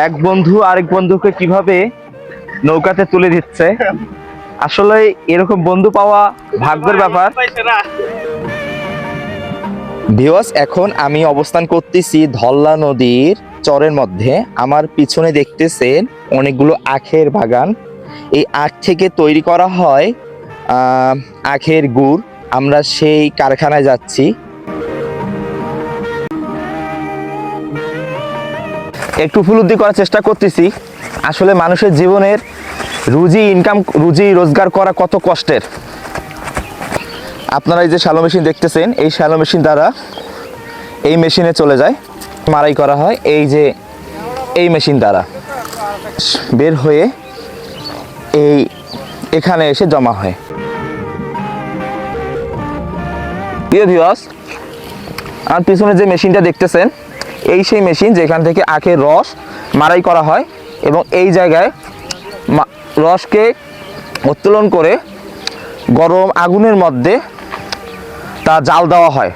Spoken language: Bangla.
এক বন্ধু আরেক বন্ধুকে কিভাবে নৌকাতে তুলে দিচ্ছে। আসলে এরকম বন্ধু পাওয়া ভাগ্যের ব্যাপার। ভিউয়ার্স, এখন আমি অবস্থান করতেছি ধল্লা নদীর চরের মধ্যে। আমার পিছনে দেখতেছেন অনেকগুলো আখের বাগান। এই আখ থেকে তৈরি করা হয় আখের গুড়। আমরা সেই কারখানায় যাচ্ছি। একটু উপলব্ধি করার চেষ্টা করতেছি আসলে মানুষের জীবনের রুজি রোজগার করা কত কষ্টের। আপনারা এই যে শ্যালো মেশিন দেখতেছেন, এই শ্যালো মেশিন দ্বারা এই মেশিনে চলে যায়, মারাই করা হয় এই যে এই মেশিন দ্বারা, বের হয়ে এখানে এসে জমা হয়। প্রিয় ভিউয়ার্স, আর পিছনে যে মেশিনটা দেখতেছেন এই সেই মেশিন যেখান থেকে আখের রস মারাই করা হয় এবং এই জায়গায় রসকে উত্তোলন করে গরম আগুনের মধ্যে তা জাল দেওয়া হয়।